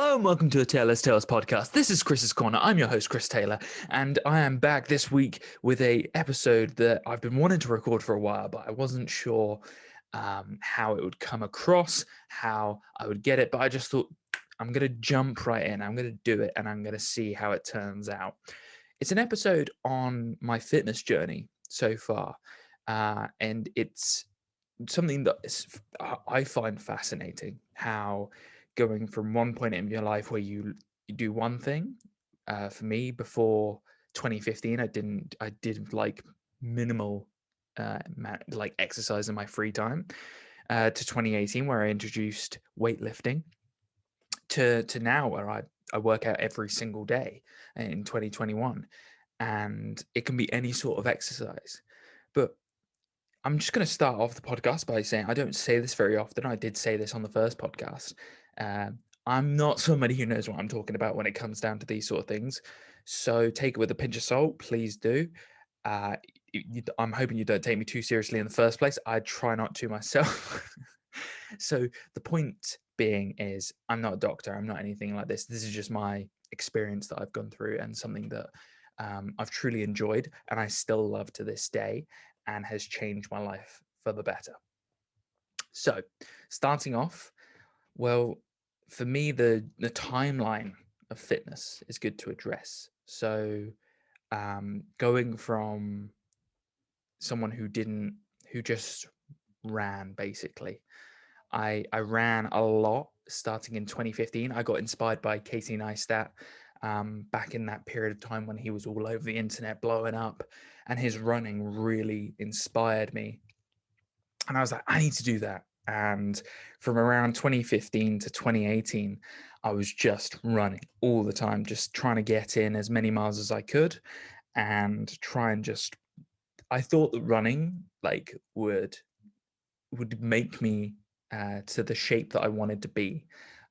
Hello and welcome to a Taylor's Tales podcast. This is Chris's Corner. I'm your host, Chris Taylor, and I am back this week with a episode that I've been wanting to record for a while, but I wasn't sure how it would come across, how I would get it, but I just thought I'm going to jump right in. I'm going to do it, and I'm going to see how it turns out. It's an episode on my fitness journey so far, and it's something that I find fascinating, how going from one point in your life where you do one thing. For me, before 2015, I did like minimal like exercise in my free time, to 2018 where I introduced weightlifting, to now where I work out every single day in 2021, and it can be any sort of exercise. But I'm just going to start off the podcast by saying I don't say this very often. I did say this on the first podcast. I'm not somebody who knows what I'm talking about when it comes down to these sort of things. So take it with a pinch of salt, please do. Uh, I'm hoping you don't take me too seriously in the first place. I try not to myself. So the point being is I'm not a doctor. I'm not anything like this. This is just my experience that I've gone through and something that I've truly enjoyed and I still love to this day and has changed my life for the better. So starting off, well, for me, the timeline of fitness is good to address. So going from someone who just ran basically. I ran a lot starting in 2015. I got inspired by Casey Neistat back in that period of time when he was all over the internet blowing up, and his running really inspired me. And I was like, I need to do that. And from around 2015 to 2018, I was just running all the time, just trying to get in as many miles as I could and try and just I thought that running like would make me to the shape that I wanted to be.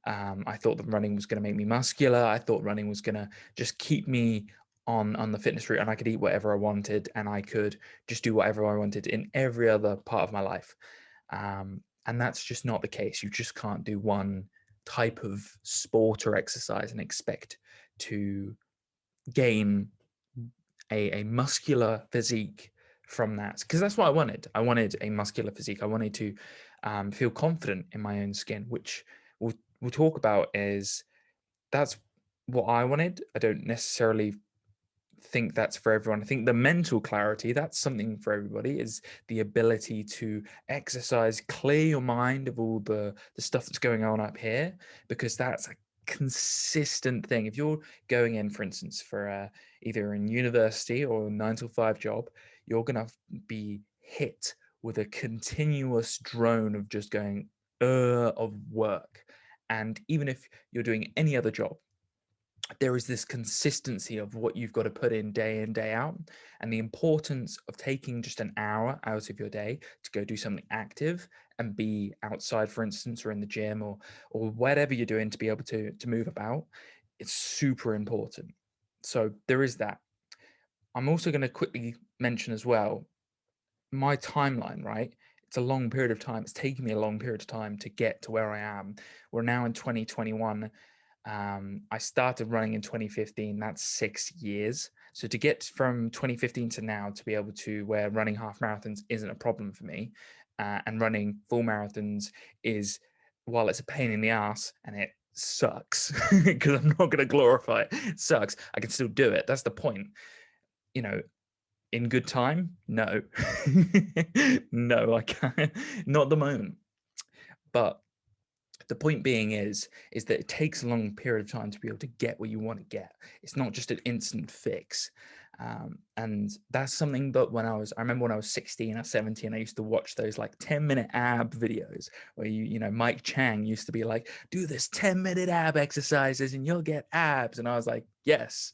I thought that running was going to make me muscular. I thought running was going to just keep me on the fitness route, and I could eat whatever I wanted, and I could just do whatever I wanted in every other part of my life. And that's just not the case. You just can't do one type of sport or exercise and expect to gain a muscular physique from that, because that's what I wanted. I wanted a muscular physique. I wanted to feel confident in my own skin, which we'll talk about. Is that's what I wanted. I don't necessarily think that's for everyone. I think the mental clarity, that's something for everybody, is the ability to exercise, clear your mind of all the stuff that's going on up here, because that's a consistent thing. If you're going in, for instance, for either in university or a 9 to 5 job, you're going to be hit with a continuous drone of just going of work. And even if you're doing any other job, there is this consistency of what you've got to put in day out, and the importance of taking just an hour out of your day to go do something active and be outside, for instance, or in the gym or whatever you're doing to be able to move about. It's super important. So there is that. I'm also going to quickly mention as well my timeline, right? It's a long period of time. It's taken me a long period of time to get to where I am. We're now in 2021. I started running in 2015. That's 6 years. So to get from 2015 to now to be able to where running half marathons isn't a problem for me, and running full marathons is, while it's a pain in the ass and it sucks because I'm not going to glorify it, it sucks. I can still do it. That's the point. You know, in good time, no, no, I can't. Not at the moment. But the point being is that it takes a long period of time to be able to get what you want to get. It's not just an instant fix. And that's something that I remember when I was 16 or 17, I used to watch those like 10-minute ab videos where Mike Chang used to be like, do this 10-minute ab exercises and you'll get abs. And I was like, yes.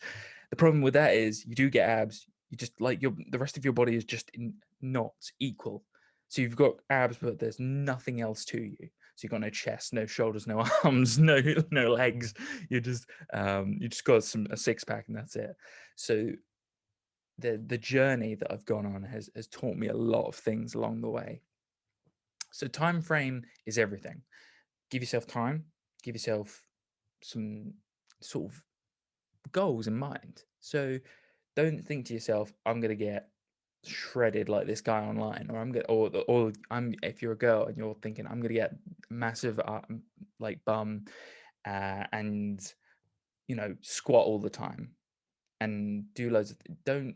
The problem with that is you do get abs. You just like the rest of your body is just not equal. So you've got abs, but there's nothing else to you. So you've got no chest, no shoulders, no arms, no legs. You just got a six pack and that's it. So the journey that I've gone on has taught me a lot of things along the way. So time frame is everything. Give yourself time, give yourself some sort of goals in mind. So don't think to yourself, I'm going to get shredded like this guy online, or I'm gonna, or I'm, if you're a girl and you're thinking I'm gonna get massive like bum, and squat all the time and do loads of don't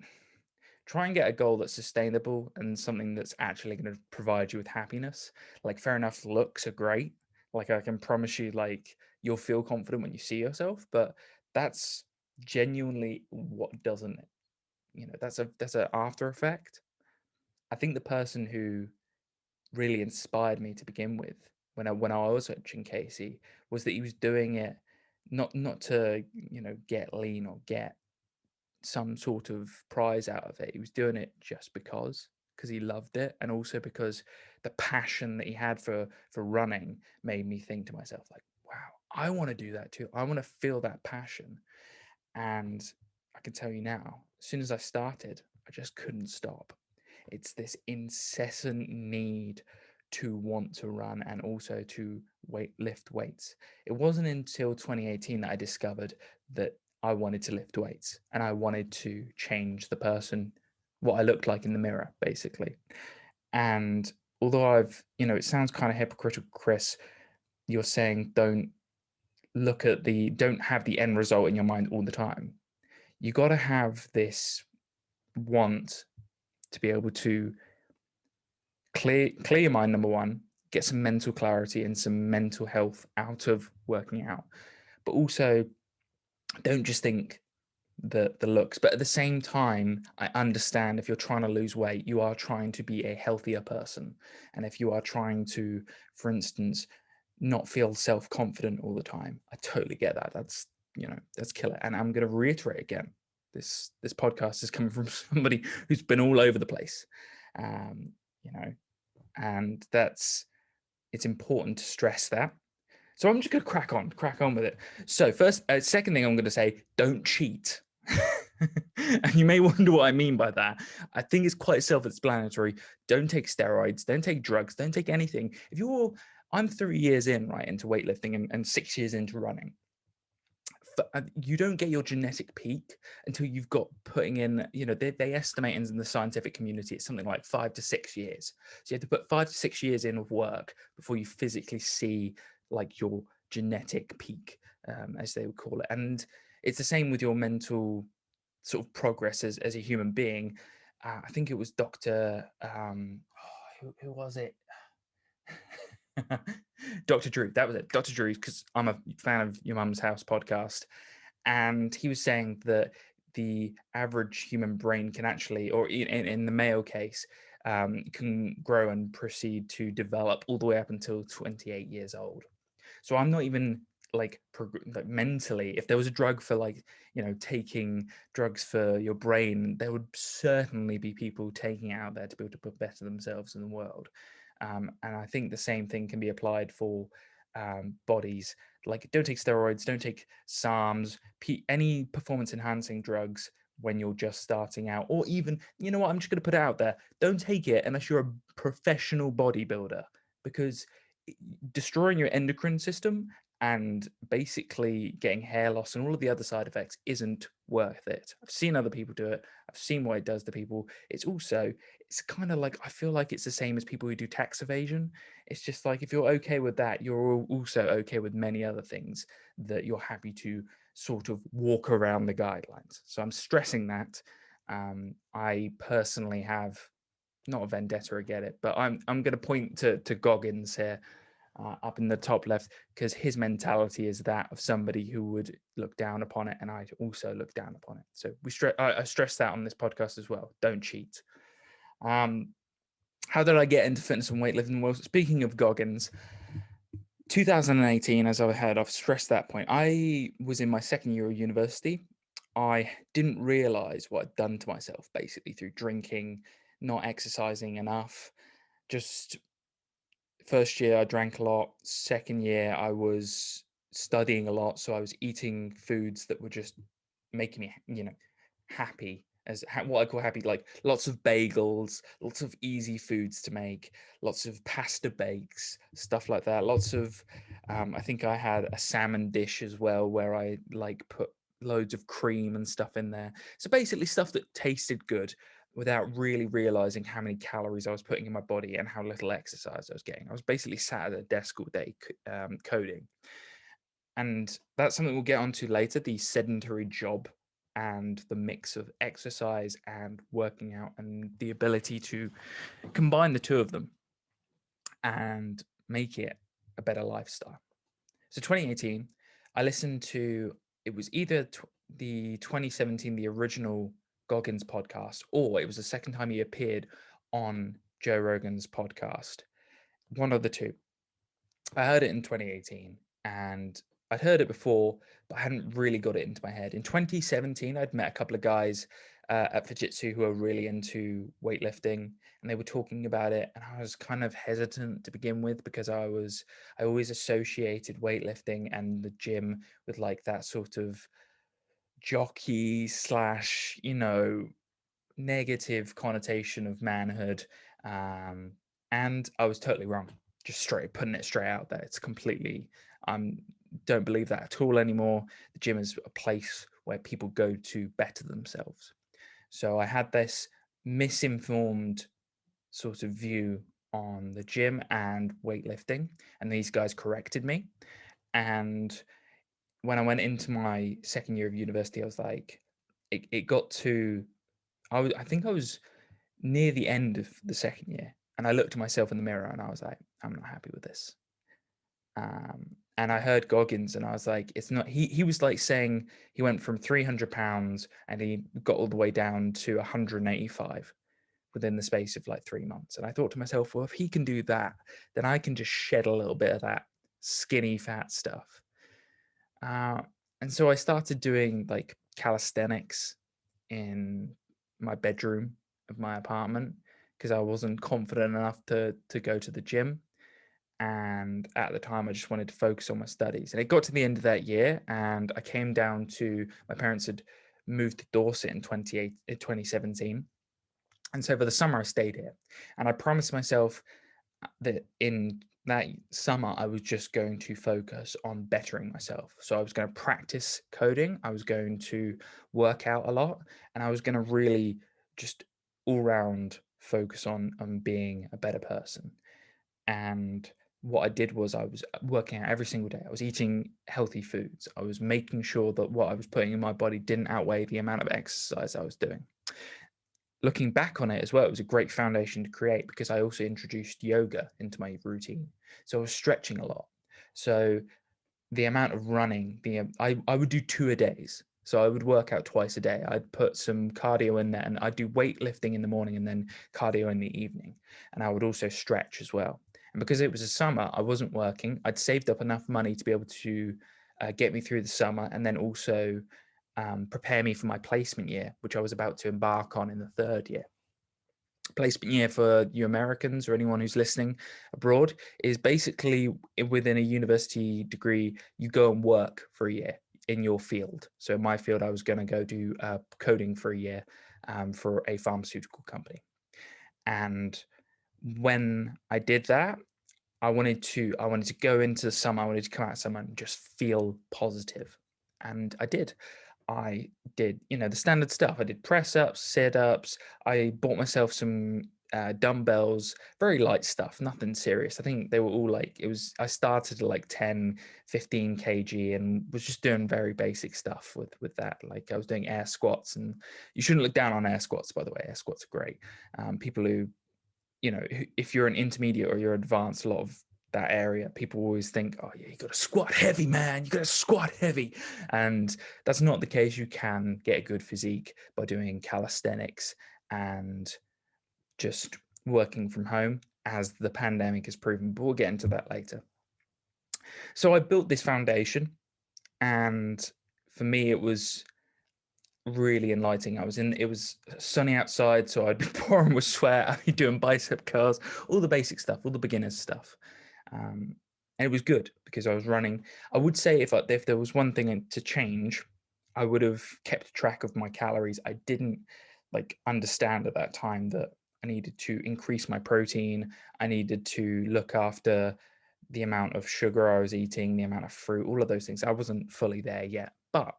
try and get a goal that's sustainable and something that's actually going to provide you with happiness. Like, fair enough, looks are great. Like, I can promise you, like, you'll feel confident when you see yourself, but that's genuinely what doesn't, that's an after effect. I think the person who really inspired me to begin with, when I was watching Casey, was that he was doing it not to get lean or get some sort of prize out of it. He was doing it just because he loved it, and also because the passion that he had for running made me think to myself, like, wow, I want to do that too. I want to feel that passion. And I can tell you now, as soon as I started, I just couldn't stop. It's this incessant need to want to run and also to lift weights. It wasn't until 2018 that I discovered that I wanted to lift weights and I wanted to change the person, what I looked like in the mirror, basically. And although it sounds kind of hypocritical, Chris, you're saying don't have the end result in your mind all the time. You got to have this want to be able to clear your mind, number one, get some mental clarity and some mental health out of working out, but also don't just think the looks. But at the same time, I understand if you're trying to lose weight, you are trying to be a healthier person. And if you are trying to, for instance, not feel self-confident all the time, I totally get that. That's killer. And I'm going to reiterate again, this podcast is coming from somebody who's been all over the place. um you know and it's important to stress that. So I'm just going to crack on with it. So first, second thing I'm going to say, don't cheat. And you may wonder what I mean by that. I think it's quite self-explanatory. Don't take steroids, don't take drugs, don't take anything. I'm 3 years in, right, into weightlifting and 6 years into running. You don't get your genetic peak until you've got putting in, they estimate in the scientific community it's something like 5 to 6 years. So you have to put 5 to 6 years in of work before you physically see like your genetic peak, as they would call it. And it's the same with your mental sort of progress as a human being. I think it was Dr. Who was it? Dr. Drew, that was it. Dr. Drew, because I'm a fan of Your Mum's House podcast. And he was saying that the average human brain can actually, or in the male case, can grow and proceed to develop all the way up until 28 years old. So I'm not even like mentally, if there was a drug for taking drugs for your brain, there would certainly be people taking it out there to be able to better themselves in the world. And I think the same thing can be applied for bodies. Like, don't take steroids, don't take SARMs, any performance enhancing drugs when you're just starting out. Or even, you know what, I'm just going to put it out there, don't take it unless you're a professional bodybuilder, because destroying your endocrine system and basically getting hair loss and all of the other side effects isn't worth it. I've seen other people do it. I've seen what it does to people. It's kind of like, I feel like it's the same as people who do tax evasion. It's just like, if you're okay with that, you're also okay with many other things that you're happy to sort of walk around the guidelines. So I'm stressing that. I personally have not a vendetta, I get it, but I'm going to point to Goggins here, up in the top left, because his mentality is that of somebody who would look down upon it, and I'd also look down upon it. So I stress that on this podcast as well. Don't cheat. How did I get into fitness and weightlifting? Well, speaking of Goggins, 2018, as I've stressed that point, I was in my second year of university. I didn't realize what I'd done to myself, basically, through drinking, not exercising enough. Just first year I drank a lot. Second year I was studying a lot, so I was eating foods that were just making me, happy what I call happy, like lots of bagels, lots of easy foods to make, lots of pasta bakes, stuff like that. Lots of, I think I had a salmon dish as well where I like put loads of cream and stuff in there. So basically stuff that tasted good without really realizing how many calories I was putting in my body and how little exercise I was getting. I was basically sat at a desk all day coding. And that's something we'll get onto later, the sedentary job and the mix of exercise and working out and the ability to combine the two of them and make it a better lifestyle. So 2018, I listened to, it was either the 2017, the original Goggins podcast, or it was the second time he appeared on Joe Rogan's podcast. One of the two. I heard it in 2018 and I'd heard it before, but I hadn't really got it into my head. In 2017, I'd met a couple of guys at Fujitsu who are really into weightlifting, and they were talking about it. And I was kind of hesitant to begin with because I always associated weightlifting and the gym with like that sort of jockey slash, negative connotation of manhood. And I was totally wrong. Just straight putting it straight out there. It's completely don't believe that at all anymore. The gym is a place where people go to better themselves. So I had this misinformed sort of view on the gym and weightlifting, and these guys corrected me. And when I went into my second year of university, I was like, it got to I think I was near the end of the second year, and I looked at myself in the mirror and I was like, I'm not happy with this. And I heard Goggins and I was like, it's not, he was like saying he went from 300 pounds and he got all the way down to 185 within the space of like 3 months. And I thought to myself, well, if he can do that, then I can just shed a little bit of that skinny fat stuff. And so I started doing like calisthenics in my bedroom of my apartment because I wasn't confident enough to go to the gym. And at the time, I just wanted to focus on my studies. And it got to the end of that year, and I came down to my parents had moved to Dorset in 2017. And so for the summer, I stayed here. And I promised myself that in that summer, I was just going to focus on bettering myself. So I was going to practice coding, I was going to work out a lot, and I was going to really just all round focus on being a better person. And what I did was I was working out every single day. I was eating healthy foods. I was making sure that what I was putting in my body didn't outweigh the amount of exercise I was doing. Looking back on it as well, it was a great foundation to create because I also introduced yoga into my routine. So I was stretching a lot. So the amount of running, I would do 2 a days. So I would work out twice a day. I'd put some cardio in there and I'd do weightlifting in the morning and then cardio in the evening. And I would also stretch as well. And because it was a summer, I wasn't working. I'd saved up enough money to be able to get me through the summer and then also prepare me for my placement year, which I was about to embark on in the third year. Placement year for you Americans or anyone who's listening abroad is basically within a university degree, you go and work for a year in your field. So in my field, I was going to go do coding for a year for a pharmaceutical company. And when I did that, I wanted to go into the summer. I wanted to come out of summer and just feel positive, and I did. I did, the standard stuff. I did press ups, sit ups. I bought myself some dumbbells, very light stuff, nothing serious. I think they were all like, I started at like 10, 15 kg and was just doing very basic stuff with that. Like I was doing air squats, and you shouldn't look down on air squats, by the way. Air squats are great. People who, if you're an intermediate or you're advanced, a lot of that area, people always think, oh yeah, you got to squat heavy, man, you got to squat heavy. And that's not the case. You can get a good physique by doing calisthenics and just working from home, as the pandemic has proven, but we'll get into that later. So I built this foundation, and for me it was really enlightening. It was sunny outside, so I'd be pouring with sweat. I'd be doing bicep curls, all the basic stuff, all the beginners stuff. And it was good because I was running. I would say if there was one thing to change, I would have kept track of my calories. I didn't. like understand at that time that I needed to increase my protein. I needed to look after the amount of sugar I was eating, the amount of fruit, all of those things. I wasn't fully there yet, but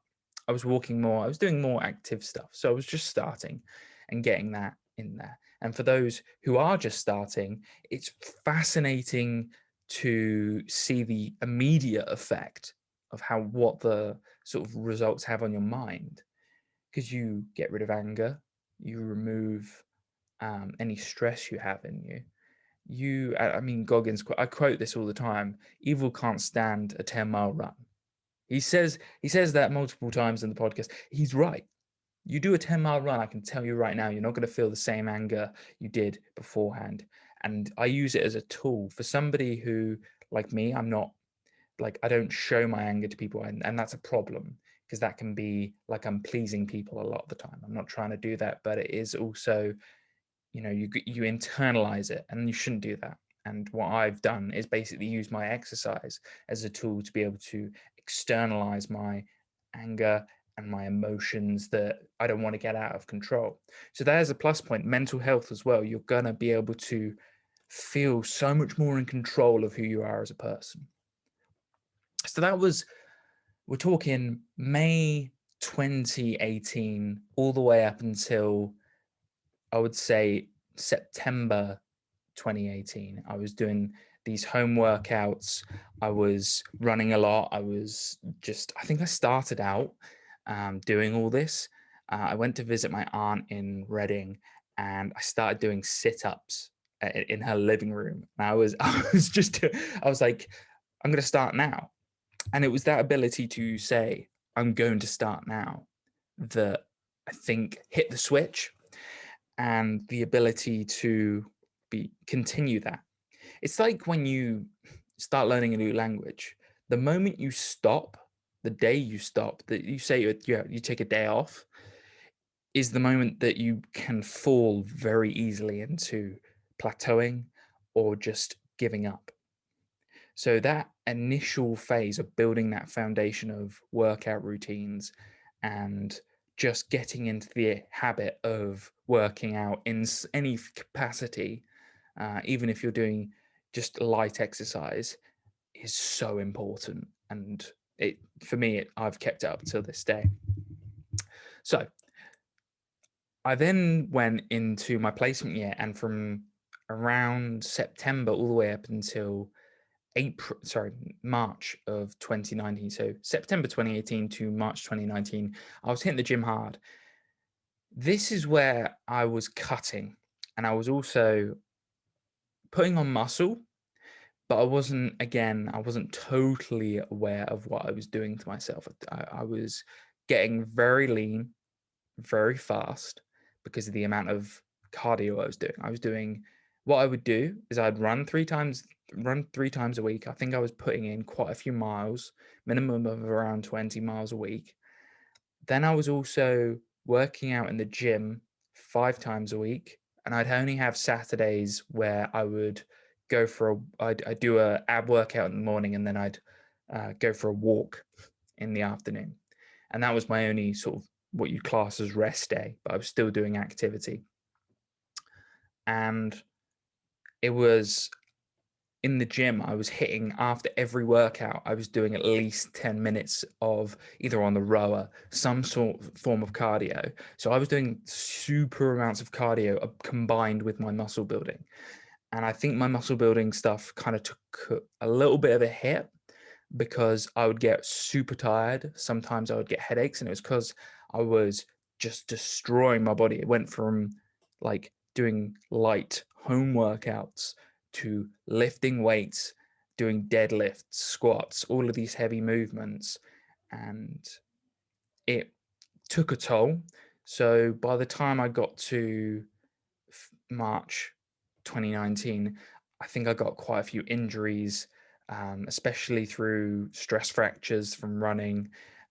I was walking more. I was doing more active stuff. So I was just starting and getting that in there. And for those who are just starting, it's fascinating to see the immediate effect of what the sort of results have on your mind, because you get rid of anger, you remove any stress you have in you. I mean, Goggins, I quote this all the time: evil can't stand a 10-mile run. He says that multiple times in the podcast. He's right. You do a 10-mile run, I can tell you right now, you're not going to feel the same anger you did beforehand. And I use it as a tool for somebody who, like me, I'm not like, I don't show my anger to people, and that's a problem, because that can be like I'm pleasing people a lot of the time. I'm not trying to do that, but it is also, you internalize it, and you shouldn't do that. And what I've done is basically use my exercise as a tool to be able to externalize my anger and my emotions that I don't want to get out of control. So there's a plus point. Mental health as well. You're going to be able to feel so much more in control of who you are as a person. So we're talking May 2018 all the way up until, I would say, September 2018. I was doing these home workouts. I was running a lot. I think I started out doing all this. I went to visit my aunt in Reading, and I started doing sit-ups in her living room. And I was like, I'm going to start now. And it was that ability to say, I'm going to start now, that I think hit the switch, and the ability to continue that. It's like when you start learning a new language, the moment you stop, the day you stop, that you say you take a day off, is the moment that you can fall very easily into plateauing or just giving up. So that initial phase of building that foundation of workout routines and just getting into the habit of working out in any capacity, even if you're doing just light exercise, is so important. And for me, I've kept it up till this day. So I then went into my placement year, and from around September all the way up until March of 2019. So September 2018 to March 2019, I was hitting the gym hard. This is where I was cutting, and I was also putting on muscle, but I wasn't totally aware of what I was doing to myself. I was getting very lean, very fast, because of the amount of cardio I was doing. What I would do is I'd run three times a week. I think I was putting in quite a few miles, minimum of around 20 miles a week. Then I was also working out in the gym 5 times a week, and I'd only have Saturdays where I would I'd do a ab workout in the morning, and then I'd go for a walk in the afternoon. And that was my only sort of what you class as rest day, but I was still doing activity. And it was in the gym, I was hitting, after every workout, I was doing at least 10 minutes of either on the rower, some sort of form of cardio. So I was doing super amounts of cardio combined with my muscle building. And I think my muscle building stuff kind of took a little bit of a hit, because I would get super tired. Sometimes I would get headaches, and it was because I was just destroying my body. It went from like doing light home workouts to lifting weights, doing deadlifts, squats, all of these heavy movements, and it took a toll. So by the time I got to March 2019, I think I got quite a few injuries, especially through stress fractures from running.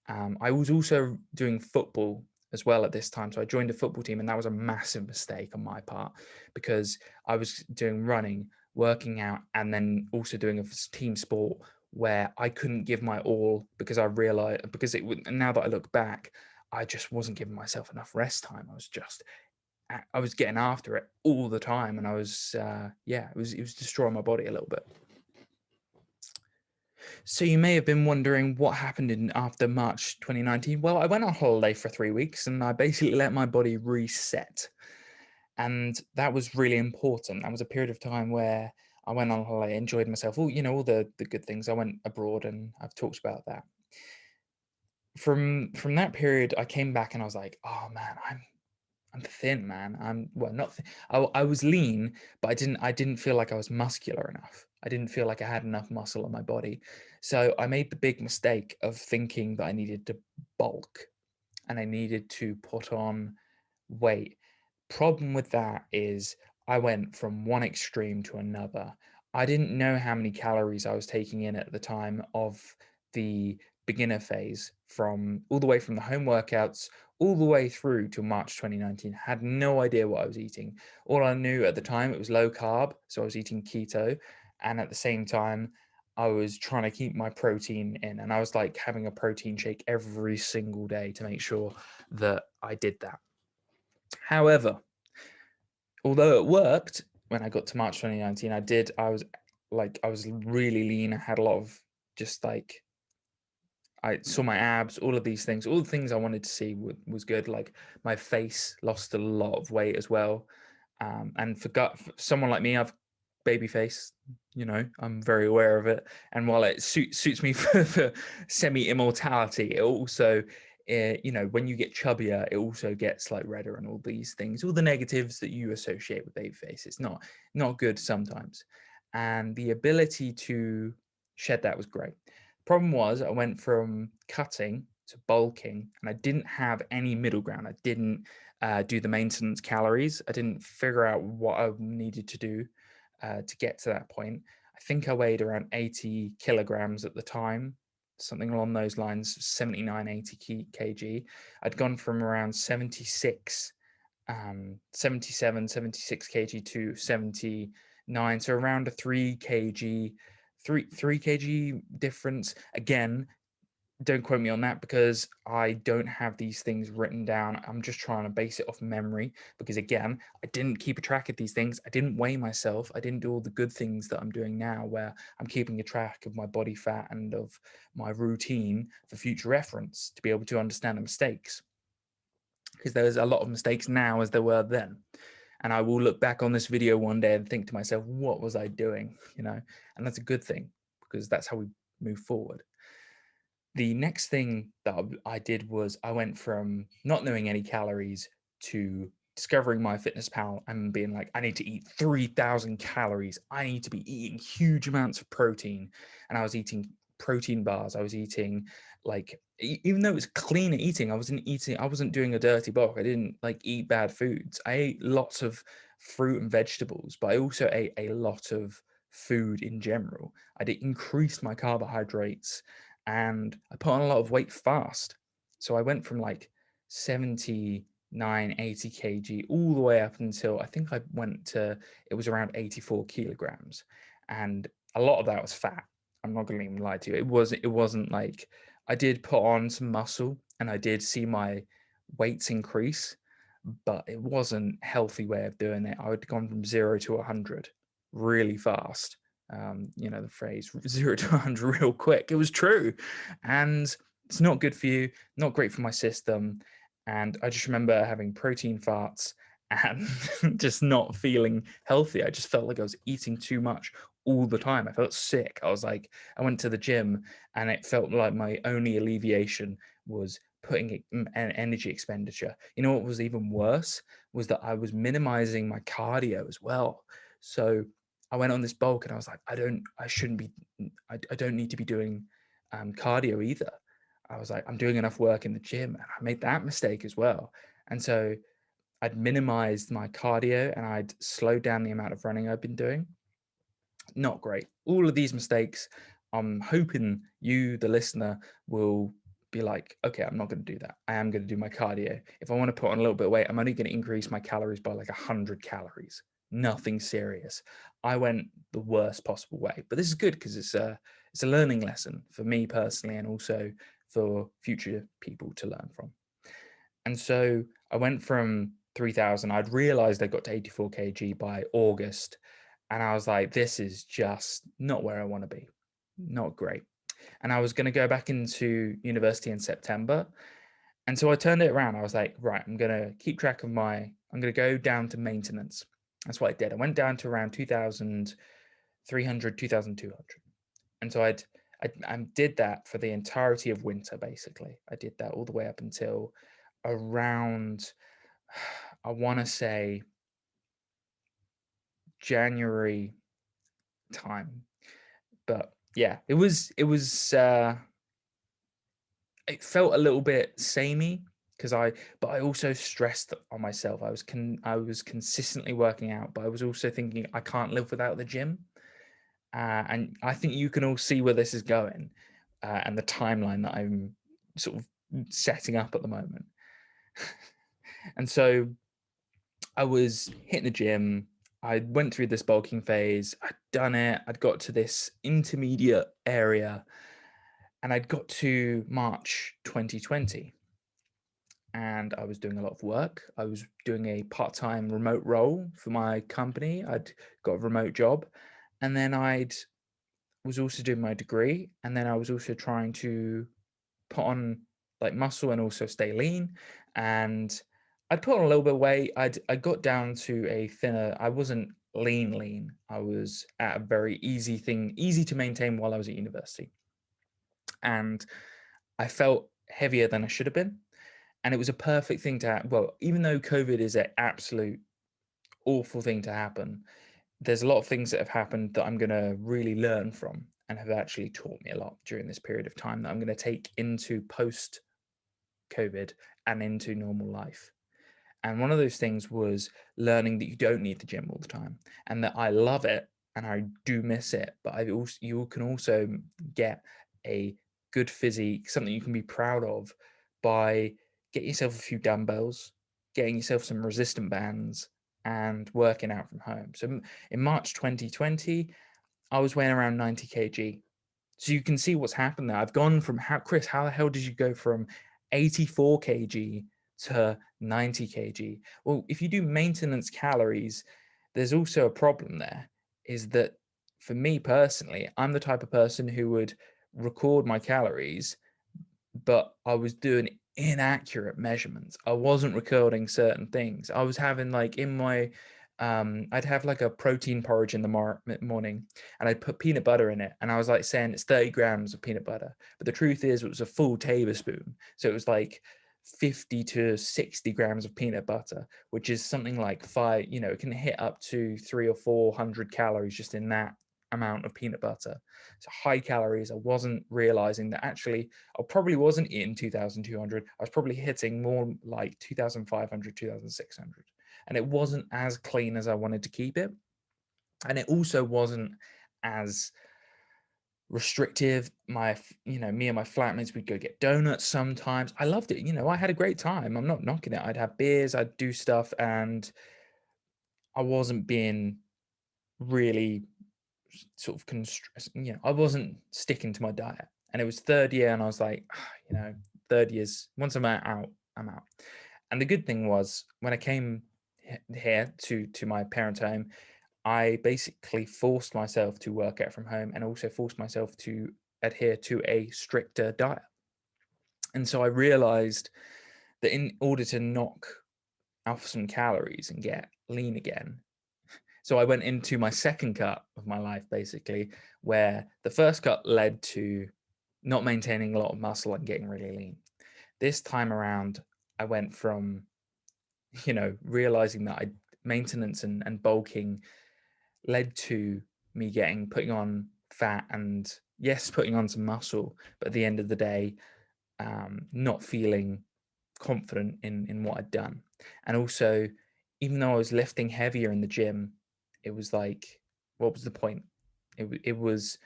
I was also doing football as well at this time. So I joined a football team, and that was a massive mistake on my part, because I was doing running, working out, and then also doing a team sport where I couldn't give my all, because I realized, now that I look back, I just wasn't giving myself enough rest time. I was just I was getting after it all the time, and I was it was destroying my body a little bit. So you may have been wondering what happened in after March 2019. Well, I went on holiday for 3 weeks, and I basically let my body reset, and that was really important. That was a period of time where I went on holiday, enjoyed myself, all the good things. I went abroad, and I've talked about that. From that period, I came back and I was like, oh man, I'm thin, man. I'm well, not thin. I was lean, but I didn't feel like I was muscular enough. I didn't feel like I had enough muscle on my body. So I made the big mistake of thinking that I needed to bulk and I needed to put on weight. Problem with that is I went from one extreme to another. I didn't know how many calories I was taking in at the time of the beginner phase, from all the way from the home workouts all the way through to March 2019. Had no idea what I was eating. All I knew at the time, it was low carb, so I was eating keto, and at the same time I was trying to keep my protein in, and I was like having a protein shake every single day to make sure that I did that. However, although it worked, when I got to March 2019, I was really lean. I had a lot of just like, I saw my abs, all of these things, all the things I wanted to see was good. Like my face lost a lot of weight as well. And for someone like me, I've baby face, I'm very aware of it. And while it suits me for semi-immortality, it also, when you get chubbier, it also gets like redder and all these things, all the negatives that you associate with baby face. It's not good sometimes. And the ability to shed that was great. Problem was, I went from cutting to bulking, and I didn't have any middle ground. I didn't do the maintenance calories. I didn't figure out what I needed to do to get to that point. I think I weighed around 80 kilograms at the time, something along those lines, 79, 80 kg. I'd gone from around 76, 77, 76 kg to 79, so around a 3 kg 3 kg difference. Again, don't quote me on that because I don't have these things written down. I'm just trying to base it off memory because, again, I didn't keep a track of these things. I didn't weigh myself. I didn't do all the good things that I'm doing now, where I'm keeping a track of my body fat and of my routine for future reference to be able to understand the mistakes, because there's a lot of mistakes now as there were then. And I will look back on this video one day and think to myself, what was I doing? And that's a good thing because that's how we move forward. The next thing that I did was I went from not knowing any calories to discovering MyFitnessPal and being like, I need to eat 3,000 calories. I need to be eating huge amounts of protein. And I was eating protein bars. I was eating like, even though it was clean eating, I wasn't doing a dirty bulk. I didn't like eat bad foods. I ate lots of fruit and vegetables, but I also ate a lot of food in general. I did increase my carbohydrates, and I put on a lot of weight fast. So I went from like 79, 80 kg all the way up until I think it was around 84 kilograms. And a lot of that was fat. I'm not going to even lie to you. It wasn't like, I did put on some muscle and I did see my weights increase, but it wasn't a healthy way of doing it. I had gone from 0 to 100 really fast. The phrase 0 to 100 real quick. It was true. And it's not good for you, not great for my system. And I just remember having protein farts and just not feeling healthy. I just felt like I was eating too much all the time. I felt sick. I went to the gym and it felt like my only alleviation was putting an energy expenditure. You know what was even worse was that I was minimizing my cardio as well. So I went on this bulk and I was like, I don't need to be doing cardio either. I was like, I'm doing enough work in the gym, and I made that mistake as well. And so I'd minimized my cardio and I'd slowed down the amount of running I've been doing. Not great. All of these mistakes, I'm hoping you, the listener, will be like, okay, I'm not going to do that. I am going to do my cardio. If I want to put on a little bit of weight, I'm only going to increase my calories by like 100 calories. Nothing serious. I went the worst possible way, but this is good because it's a learning lesson for me personally, and also for future people to learn from. And so I went from 3,000. I'd realized I got to 84 kg by August. And I was like, this is just not where I want to be. Not great. And I was going to go back into university in September. And so I turned it around. I was like, right, I'm going to keep track of I'm going to go down to maintenance. That's what I did. I went down to around 2,300, 2,200. And so I did that for the entirety of winter, basically. I did that all the way up until around, I want to say, January time. But yeah, it felt a little bit samey because but I also stressed on myself. I was consistently working out, but I was also thinking I can't live without the gym. And I think you can all see where this is going, and the timeline that I'm sort of setting up at the moment. And so I was hitting the gym. I went through this bulking phase. I'd done it. I'd got to this intermediate area, and I'd got to March 2020. And I was doing a lot of work. I was doing a part-time remote role for my company. I'd got a remote job. And then I was also doing my degree. And then I was also trying to put on like muscle and also stay lean. And I'd put on a little bit of weight. I got down to a thinner, I wasn't lean. I was at a very easy to maintain while I was at university. And I felt heavier than I should have been. And it was a perfect thing to have. Well, even though COVID is an absolute awful thing to happen, there's a lot of things that have happened that I'm going to really learn from and have actually taught me a lot during this period of time that I'm going to take into post COVID and into normal life. And one of those things was learning that you don't need the gym all the time and that I love it and I do miss it. But you can also get a good physique, something you can be proud of by getting yourself a few dumbbells, getting yourself some resistant bands and working out from home. So in March 2020, I was weighing around 90 kg. So you can see what's happened there. I've gone from Chris, how the hell did you go from 84 kg to 90 kg? Well, if you do maintenance calories, there's also a problem there, is that for me personally, I'm the type of person who would record my calories, but I was doing inaccurate measurements. I wasn't recording certain things. I was having like in my I'd have like a protein porridge in the morning and I'd put peanut butter in it. And I was like saying it's 30 grams of peanut butter. But the truth is it was a full tablespoon. So it was like 50 to 60 grams of peanut butter, which is something like it can hit up to 300 or 400 calories just in that amount of peanut butter. So high calories. I wasn't realizing that actually I probably wasn't eating 2,200. I was probably hitting more like 2,500, 2,600. And it wasn't as clean as I wanted to keep it. And it also wasn't as restrictive. Me and my flatmates, we'd go get donuts sometimes. I loved it. I had a great time. I'm not knocking it. I'd have beers, I'd do stuff, and I wasn't being really sort of I wasn't sticking to my diet. And it was third year, and I was like, third years, once I'm out, I'm out. And the good thing was when I came here to my parents' home, I basically forced myself to work out from home and also forced myself to adhere to a stricter diet. And so I realized that in order to knock off some calories and get lean again, so I went into my second cut of my life, basically, where the first cut led to not maintaining a lot of muscle and getting really lean. This time around, I went from, realizing that maintenance and bulking led to me putting on fat and yes, putting on some muscle, but at the end of the day, not feeling confident in what I'd done. And also, even though I was lifting heavier in the gym, it was like, what was the point? It was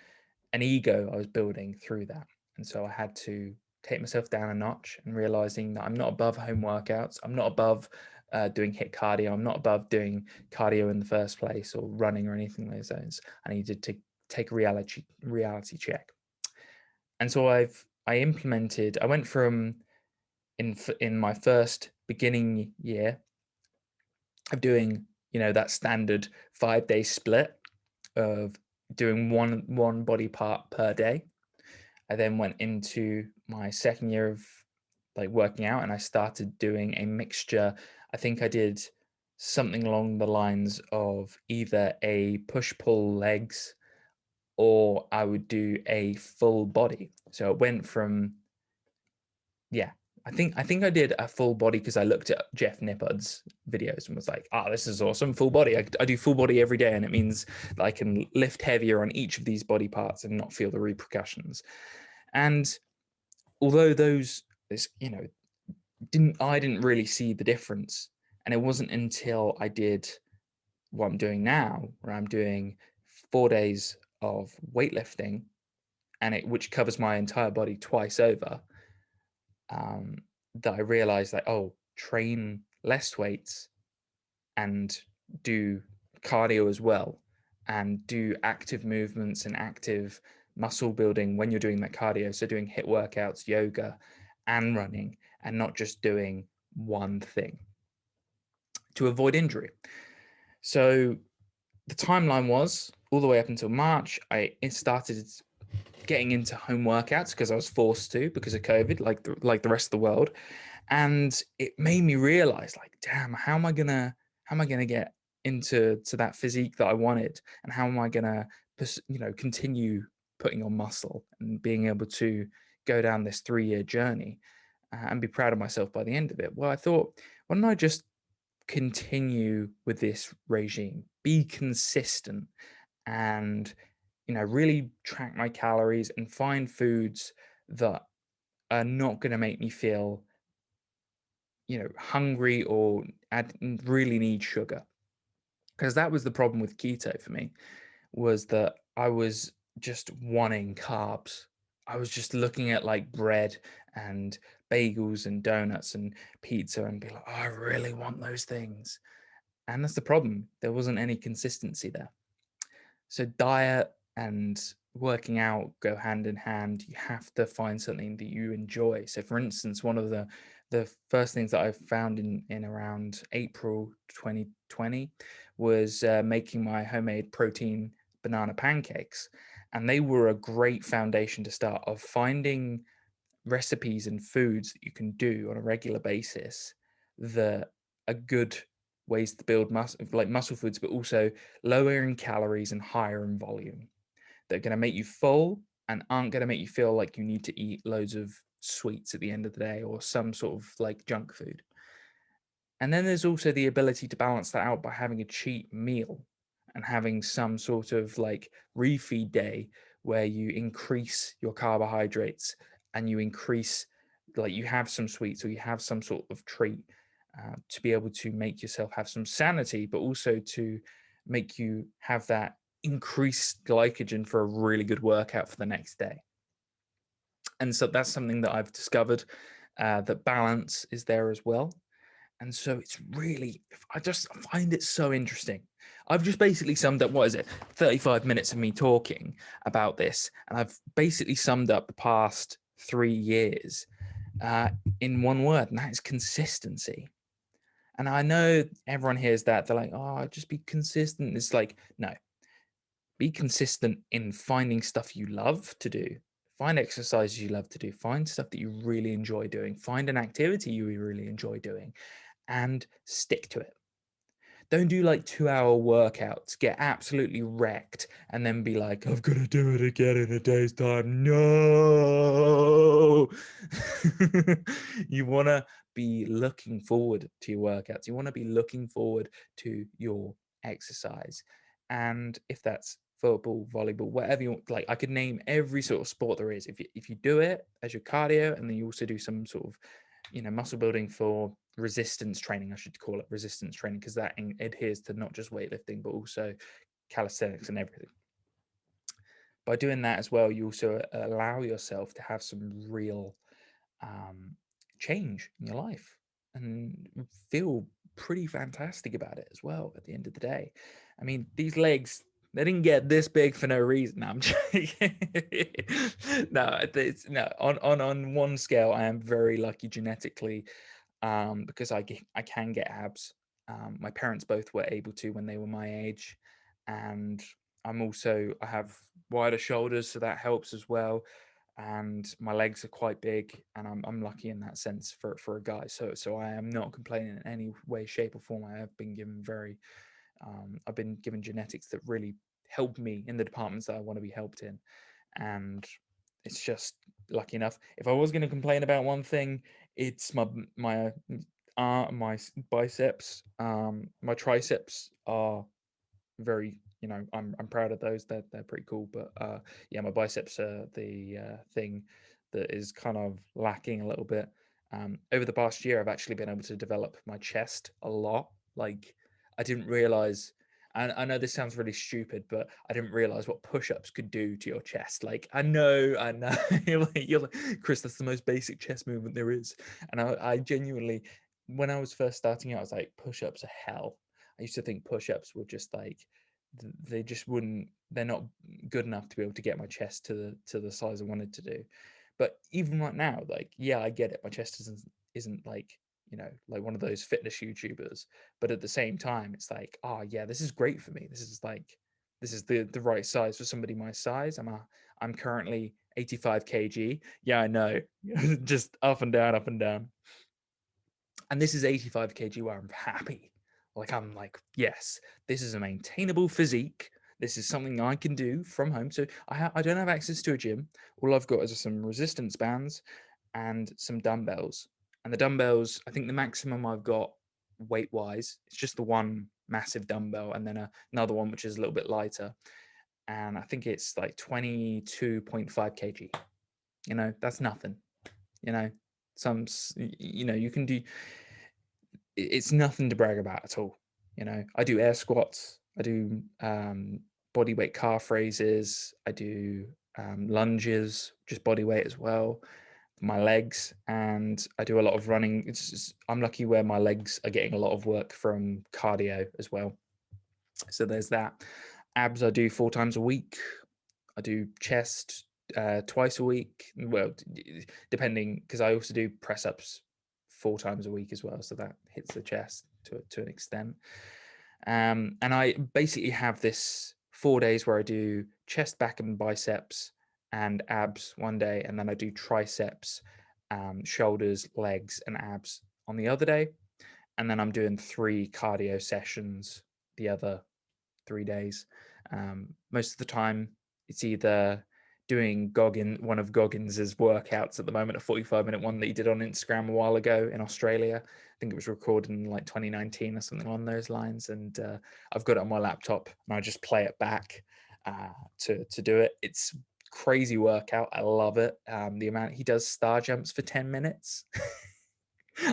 an ego I was building through that. And so I had to take myself down a notch and realizing that I'm not above home workouts. I'm not above doing HIIT cardio. I'm not above doing cardio in the first place or running or anything like those. I needed to take a reality check. And so I went from in my first beginning year, of doing, that standard 5-day split of doing one body part per day. I then went into my second year of like working out, and I started doing a mixture. I think I did something along the lines of either a push pull legs, or I would do a full body. So it went from, yeah, I think I did a full body because I looked at Jeff Nippard's videos and was like, this is awesome, full body. I do full body every day, and it means that I can lift heavier on each of these body parts and not feel the repercussions. And although I didn't really see the difference, and it wasn't until I did what I'm doing now, where I'm doing 4 days of weightlifting, which covers my entire body twice over, um, that I realized that, train less weights and do cardio as well, and do active movements and active muscle building when you're doing that cardio. So doing HIIT workouts, yoga, and running, and not just doing one thing to avoid injury. So the timeline was all the way up until March. It started getting into home workouts because I was forced to because of COVID, like the rest of the world, and it made me realize, like, damn, how am I gonna get into that physique that I wanted, and how am I gonna continue putting on muscle and being able to go down this 3-year journey and be proud of myself by the end of it? Well, I thought, why don't I just continue with this regime, be consistent, and really track my calories and find foods that are not going to make me feel hungry or really need sugar. Because that was the problem with keto for me, was that I was just wanting carbs. I was just looking at like bread and bagels and donuts and pizza and be like, I really want those things. And that's the problem. There wasn't any consistency there. So diet and working out go hand in hand. You have to find something that you enjoy. So for instance, one of the first things that I found in around April 2020 was making my homemade protein banana pancakes. And they were a great foundation to start, of finding recipes and foods that you can do on a regular basis that are good ways to build muscle foods, but also lower in calories and higher in volume. They're going to make you full and aren't going to make you feel like you need to eat loads of sweets at the end of the day or some sort of like junk food. And then there's also the ability to balance that out by having a cheat meal and having some sort of like refeed day where you increase your carbohydrates and you increase, like, you have some sweets or you have some sort of treat to be able to make yourself have some sanity, but also to make you have that increased glycogen for a really good workout for the next day. And so that's something that I've discovered, that balance is there as well. And so it's really, I just find it so interesting. I've just basically summed up, 35 minutes of me talking about this. And I've basically summed up the past 3 years in one word, and that is consistency. And I know everyone hears that. They're like, just be consistent. It's like, no, be consistent in finding stuff you love to do. Find exercises you love to do. Find stuff that you really enjoy doing. Find an activity you really enjoy doing and stick to it. Don't do like 2-hour workouts, get absolutely wrecked, and then be like, I've got to do it again in a day's time. No. You want to be looking forward to your workouts. You want to be looking forward to your exercise. And if that's football, volleyball, whatever you want, like, I could name every sort of sport there is. If you do it as your cardio, and then you also do some sort of muscle building for resistance training, I should call it resistance training, because that adheres to not just weightlifting, but also calisthenics and everything. By doing that as well, you also allow yourself to have some real change in your life and feel pretty fantastic about it as well at the end of the day. I mean, these legs, they didn't get this big for no reason. I'm joking. No, on one scale, I am very lucky genetically, because I can get abs. My parents both were able to when they were my age, and I have wider shoulders, so that helps as well. And my legs are quite big, and I'm lucky in that sense for a guy. So I am not complaining in any way, shape, or form. I've been given genetics that really help me in the departments that I want to be helped in, and it's just lucky enough. If I was going to complain about one thing, it's my biceps. My triceps are very, I'm proud of those. They're pretty cool. But yeah, my biceps are the thing that is kind of lacking a little bit. Over the past year, I've actually been able to develop my chest a lot. Like, I didn't realize. And I know this sounds really stupid, but I didn't realize what push-ups could do to your chest. Like, I know, you're like, Chris, that's the most basic chest movement there is. And I genuinely, when I was first starting out, I was like, push-ups are hell. I used to think push-ups were just like they just wouldn't. They're not good enough to be able to get my chest to the size I wanted to do. But even right now, like, yeah, I get it. My chest isn't like, like one of those fitness YouTubers. But at the same time, it's like, oh yeah, this is great for me. This is the right size for somebody my size. I'm currently 85 kg. Yeah, I know. Just up and down, up and down. And this is 85 kg where I'm happy. Like, I'm like, yes, this is a maintainable physique. This is something I can do from home. So I don't have access to a gym. All I've got is some resistance bands and some dumbbells. And the dumbbells, I think the maximum I've got weight wise, it's just the one massive dumbbell and then another one which is a little bit lighter. And I think it's like 22.5 kg. That's nothing. You know, you can do, it's nothing to brag about at all. I do air squats, I do body weight calf raises, I do lunges, just body weight as well, my legs, and I do a lot of running. I'm lucky where my legs are getting a lot of work from cardio as well. So there's that. Abs I do 4 times a week. I do chest twice a week. Well, depending, because I also do press ups 4 times a week as well. So that hits the chest to an extent. And I basically have this 4 days where I do chest, back, and biceps and abs one day, and then I do triceps, shoulders, legs, and abs on the other day. And then I'm doing 3 cardio sessions the other 3 days. Most of the time, it's either doing one of Goggins's workouts at the moment, a 45-minute one that he did on Instagram a while ago in Australia. I think it was recorded in like 2019 or something along those lines. And I've got it on my laptop and I just play it back to do it. It's crazy workout. I love it. The amount he does star jumps for 10 minutes.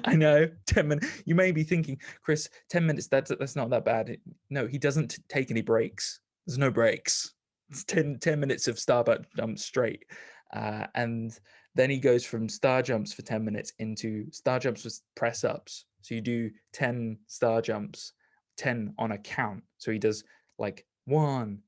I know, 10 minutes. You may be thinking, Chris, 10 minutes, that's not that bad. No, he doesn't take any breaks. There's no breaks. It's 10 minutes of star jumps straight. And then he goes from star jumps for 10 minutes into star jumps with press ups. So you do 10 star jumps, 10 on a count. So he does like 1,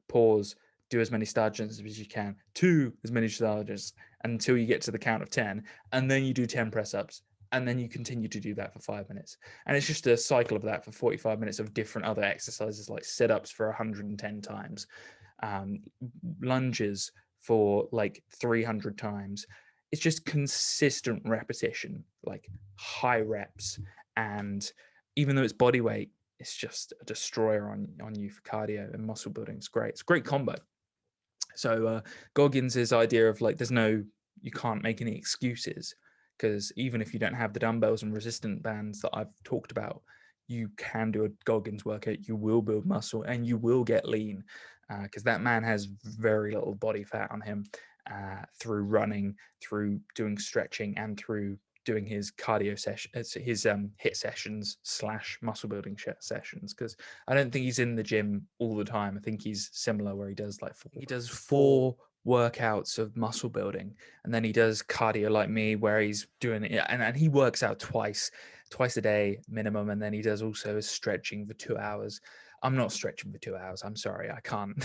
pause, do as many star jumps as you can, 2, as many star jumps until you get to the count of 10. And then you do 10 press ups. And then you continue to do that for 5 minutes. And it's just a cycle of that for 45 minutes of different other exercises, like sit-ups for 110 times, lunges for like 300 times. It's just consistent repetition, like high reps. And even though it's body weight, it's just a destroyer on you for cardio and muscle building. It's great. It's a great combo. So Goggins' idea of like, you can't make any excuses, because even if you don't have the dumbbells and resistant bands that I've talked about, you can do a Goggins workout, you will build muscle and you will get lean, because that man has very little body fat on him, through running, through doing stretching, and through doing his cardio session, his HIIT sessions / muscle building sessions. Because I don't think he's in the gym all the time. I think he's similar where he does like four workouts of muscle building, and then he does cardio like me where he's doing it, and he works out twice a day minimum, and then he does also his stretching for 2 hours. I'm not stretching for 2 hours. I'm sorry, I can't.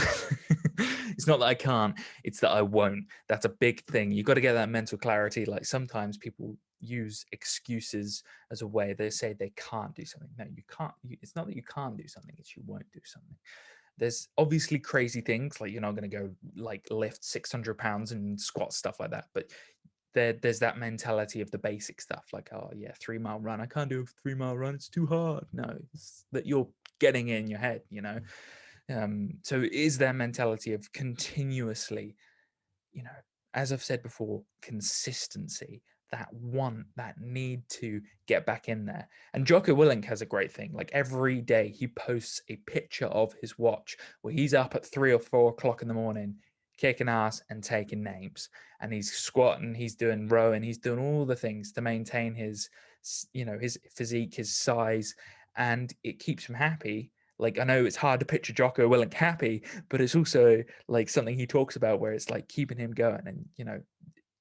It's not that I can't, it's that I won't. That's a big thing. You've got to get that mental clarity. Like, sometimes people, use excuses as a way. They say they can't do something. No, you can't. It's not that you can't do something, it's you won't do something. There's obviously crazy things, like you're not going to go like lift 600 pounds and squat, stuff like that. But there's that mentality of the basic stuff, like, oh yeah, 3 mile run, I can't do a 3 mile run, it's too hard. No, it's that you're getting in your head, you know. So it is their mentality of continuously, you know, as I've said before, consistency, that want, that need to get back in there. And Jocko Willink has a great thing. Like every day he posts a picture of his watch where he's up at 3 or 4 o'clock in the morning, kicking ass and taking names. And he's squatting, he's doing rowing, he's doing all the things to maintain his, you know, his physique, his size, and it keeps him happy. Like, I know it's hard to picture Jocko Willink happy, but it's also like something he talks about where it's like keeping him going. And, you know,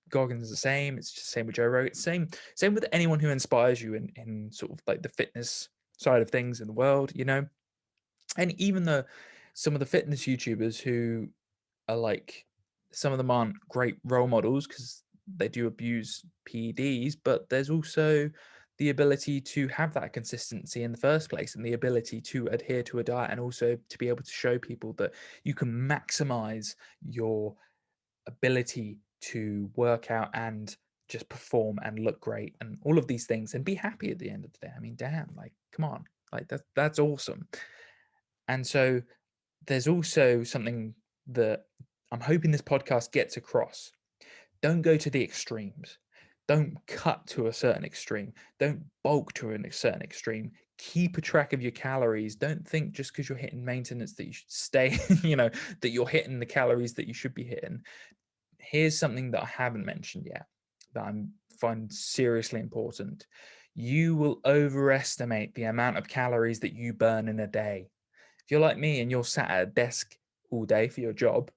Goggins is the same. It's just the same with Joe Rogan. Same with anyone who inspires you in sort of like the fitness side of things in the world, you know. And even though some of the fitness YouTubers who are like, some of them aren't great role models because they do abuse PEDs, but there's also the ability to have that consistency in the first place, and the ability to adhere to a diet, and also to be able to show people that you can maximize your ability to work out and just perform and look great and all of these things and be happy at the end of the day. I mean, damn, like, come on, like that's awesome. And so there's also something that I'm hoping this podcast gets across. Don't go to the extremes. Don't cut to a certain extreme. Don't bulk to a certain extreme. Keep a track of your calories. Don't think just because you're hitting maintenance that you should stay, you know, that you're hitting the calories that you should be hitting. Here's something that I haven't mentioned yet that I find seriously important. You will overestimate the amount of calories that you burn in a day. If you're like me and you're sat at a desk all day for your job,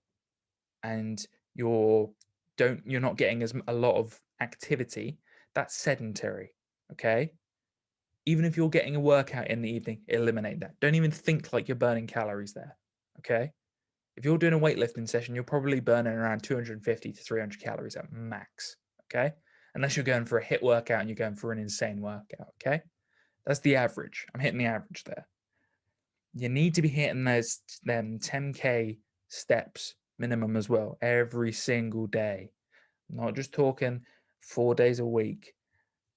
and you're not getting as a lot of activity, that's sedentary. Okay. Even if you're getting a workout in the evening, eliminate that. Don't even think like you're burning calories there. Okay. If you're doing a weightlifting session, you're probably burning around 250 to 300 calories at max. Okay. Unless you're going for a HIIT workout and you're going for an insane workout. Okay. That's the average. I'm hitting the average there. You need to be hitting those them 10K steps minimum as well every single day. I'm not just talking 4 days a week.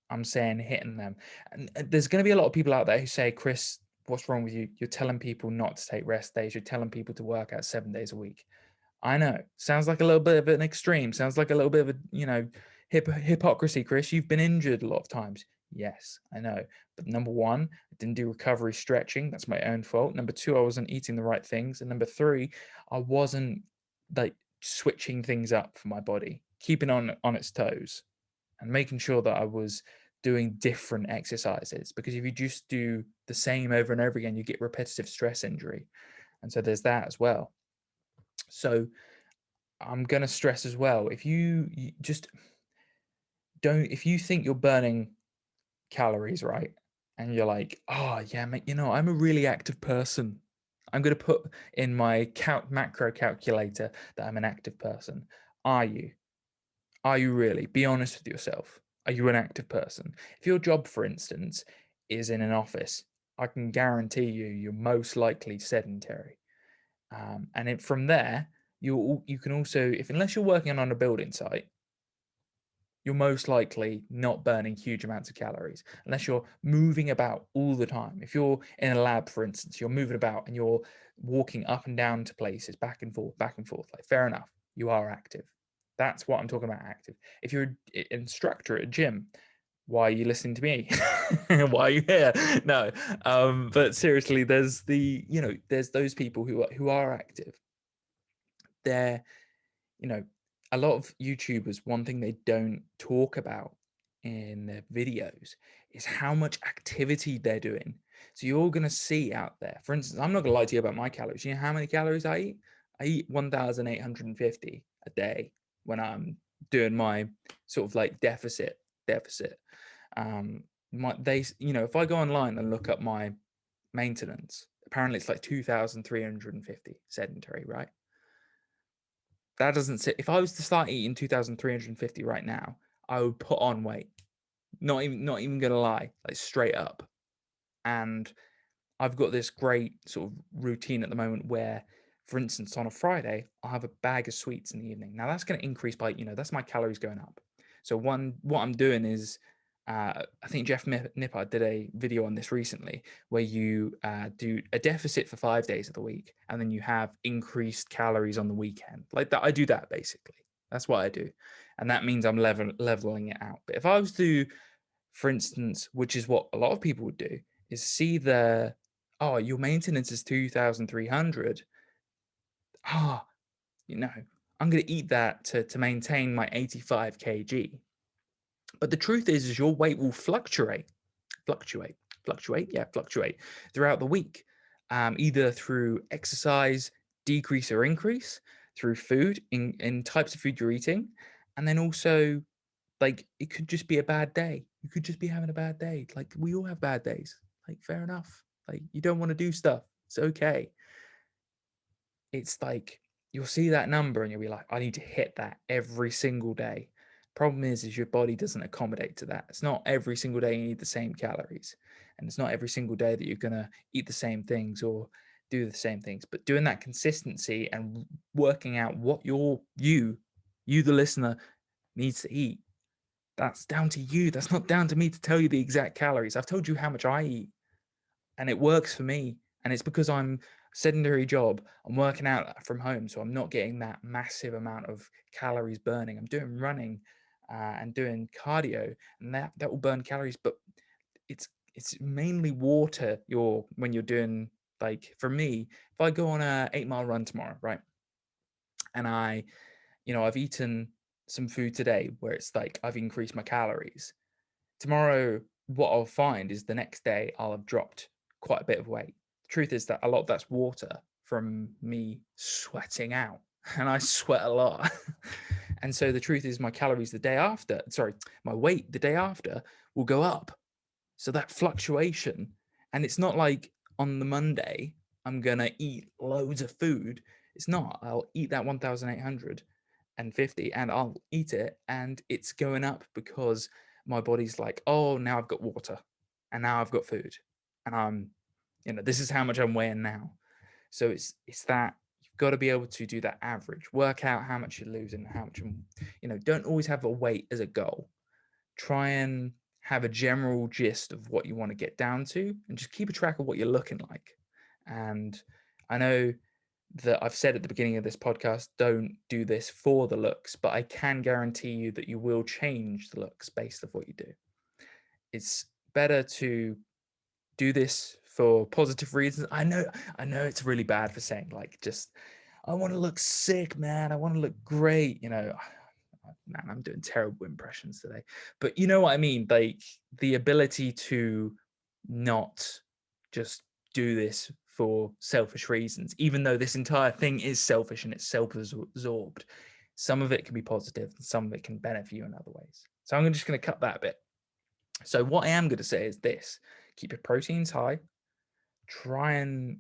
I'm saying hitting them. And there's going to be a lot of people out there who say, Chris, what's wrong with you? You're telling people not to take rest days. You're telling people to work out 7 days a week. I know. Sounds like a little bit of an extreme. Sounds like a little bit of a, you know, hypocrisy, Chris. You've been injured a lot of times. Yes, I know. But number one, I didn't do recovery stretching. That's my own fault. Number two, I wasn't eating the right things. And number three, I wasn't like switching things up for my body, keeping on its toes and making sure that I was doing different exercises. Because if you just do the same over and over again, you get repetitive stress injury. And so there's that as well. So I'm going to stress as well, if you just don't, if you think you're burning calories, right? And you're like, oh yeah, mate, you know, I'm a really active person. I'm going to put in my macro calculator that I'm an active person. Are you? Are you really? Be honest with yourself. Are you an active person? If your job, for instance, is in an office, I can guarantee you're most likely sedentary. From there, you can also, if unless you're working on a building site, you're most likely not burning huge amounts of calories unless you're moving about all the time. If you're in a lab, for instance, you're moving about and you're walking up and down to places, back and forth, back and forth. Like, fair enough, you are active. That's what I'm talking about, active. If you're an instructor at a gym, why are you listening to me? Why are you here? No, but seriously, there's there's those people who are active. They're, you know, a lot of YouTubers, one thing they don't talk about in their videos is how much activity they're doing. So you're going to see out there, for instance, I'm not going to lie to you about my calories. You know how many calories I eat? I eat 1,850 a day when I'm doing my sort of like deficit. If I go online and look up my maintenance, apparently it's like 2,350 sedentary, right? That doesn't sit. If I was to start eating 2,350 right now, I would put on weight. Not even gonna lie, like straight up. And I've got this great sort of routine at the moment where, for instance, on a Friday, I'll have a bag of sweets in the evening. Now that's going to increase by, that's my calories going up. So what I'm doing is, I think Jeff Nippard did a video on this recently, where you do a deficit for 5 days of the week, and then you have increased calories on the weekend. Like that, I do that basically. That's what I do, and that means I'm leveling it out. But if I was to, for instance, which is what a lot of people would do, is see the, oh, your maintenance is 2,300. Ah, you know, I'm going to eat that to maintain my 85 kg. But the truth is your weight will fluctuate throughout the week, either through exercise, decrease or increase, through food, in types of food you're eating, and then also, like, it could just be a bad day. You could just be having a bad day. Like, we all have bad days. Like, fair enough. Like, you don't want to do stuff. It's okay. It's like you'll see that number and you'll be like, I need to hit that every single day. Problem is your body doesn't accommodate to that. It's not every single day you need the same calories. And it's not every single day that you're gonna eat the same things or do the same things. But doing that consistency and working out what you the listener needs to eat, that's down to you. That's not down to me to tell you the exact calories. I've told you how much I eat, and it works for me. And it's because I'm sedentary job. I'm working out from home, so I'm not getting that massive amount of calories burning. I'm doing running and doing cardio, and that will burn calories. But it's mainly water. When you're doing, like, for me, if I go on a 8 mile run tomorrow, right, and I've eaten some food today where it's like I've increased my calories. Tomorrow, what I'll find is the next day I'll have dropped quite a bit of weight. The truth is that a lot of that's water from me sweating out, and I sweat a lot. And so the truth is, my weight the day after will go up. So that fluctuation, and it's not like on the Monday I'm gonna eat loads of food. It's not. I'll eat that 1,850 and I'll eat it, and it's going up because my body's like, oh, now I've got water and now I've got food, and this is how much I'm weighing now. So it's that you've got to be able to do that average, work out how much you're losing, how much, don't always have a weight as a goal. Try and have a general gist of what you want to get down to, and just keep a track of what you're looking like. And I know that I've said at the beginning of this podcast, don't do this for the looks, but I can guarantee you that you will change the looks based off what you do. It's better to do this for positive reasons. I know it's really bad for saying, like, just, I want to look sick, man. I want to look great. Man, I'm doing terrible impressions today, but you know what I mean? Like, the ability to not just do this for selfish reasons, even though this entire thing is selfish and it's self-absorbed. Some of it can be positive and some of it can benefit you in other ways. So I'm just going to cut that a bit. So what I am going to say is this: keep your proteins high. Try and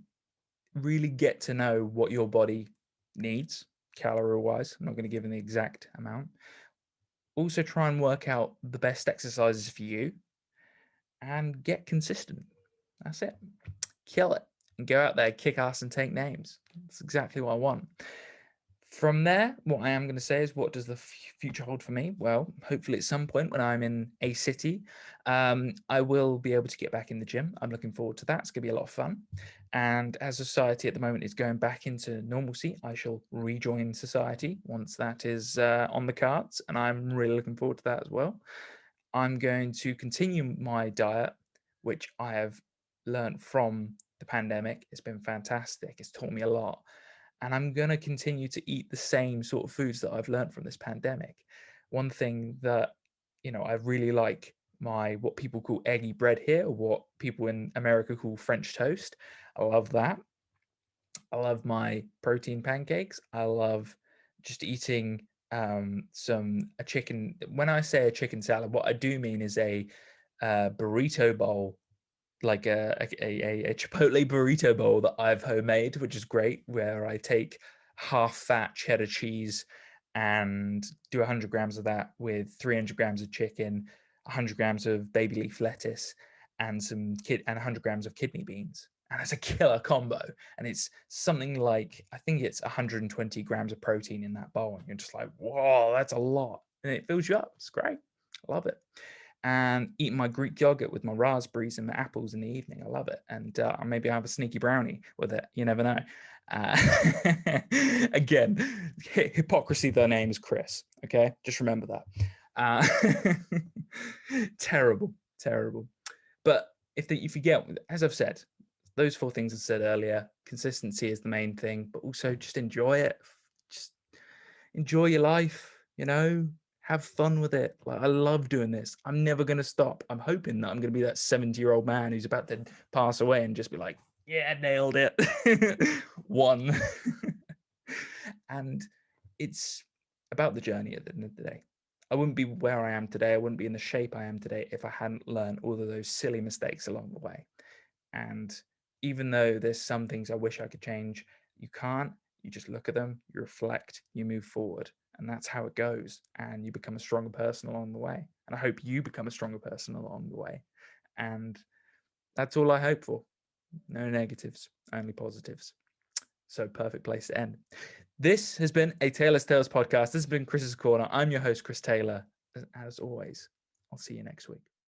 really get to know what your body needs calorie wise. I'm not going to give an exact amount. Also, try and work out the best exercises for you and get consistent. That's it. Kill it and go out there, kick ass and take names. That's exactly what I want. From there, what I am going to say is, what does the future hold for me? Well, hopefully at some point when I'm in a city, I will be able to get back in the gym. I'm looking forward to that. It's going to be a lot of fun. And as society at the moment is going back into normalcy, I shall rejoin society once that is on the cards. And I'm really looking forward to that as well. I'm going to continue my diet, which I have learned from the pandemic. It's been fantastic. It's taught me a lot. And I'm going to continue to eat the same sort of foods that I've learned from this pandemic. One thing that, I really like, what people call eggy bread here, or what people in America call French toast. I love that. I love my protein pancakes. I love just eating a chicken. When I say a chicken salad, what I do mean is a burrito bowl, like a Chipotle burrito bowl that I've homemade, which is great, where I take half fat cheddar cheese and do 100 grams of that with 300 grams of chicken, 100 grams of baby leaf lettuce, and 100 grams of kidney beans. And it's a killer combo. And it's something like, I think it's 120 grams of protein in that bowl. And you're just like, whoa, that's a lot. And it fills you up. It's great. I love it. And eating my Greek yogurt with my raspberries and my apples in the evening. I love it. And maybe I have a sneaky brownie with it. You never know. Uh, Again, hypocrisy, their name is Chris. Okay, just remember that. Terrible, terrible. But if you get, as I've said, those 4 things I said earlier, consistency is the main thing, but also just enjoy it. Just enjoy your life, have fun with it. Like, I love doing this. I'm never going to stop. I'm hoping that I'm going to be that 70-year-old man who's about to pass away and just be like, yeah, nailed it. One. And it's about the journey at the end of the day. I wouldn't be where I am today. I wouldn't be in the shape I am today if I hadn't learned all of those silly mistakes along the way. And even though there's some things I wish I could change, you can't. You just look at them, you reflect, you move forward. And that's how it goes. And you become a stronger person along the way. And I hope you become a stronger person along the way. And that's all I hope for. No negatives, only positives. So perfect place to end. This has been a Taylor's Tales podcast. This has been Chris's Corner. I'm your host, Chris Taylor. As always, I'll see you next week.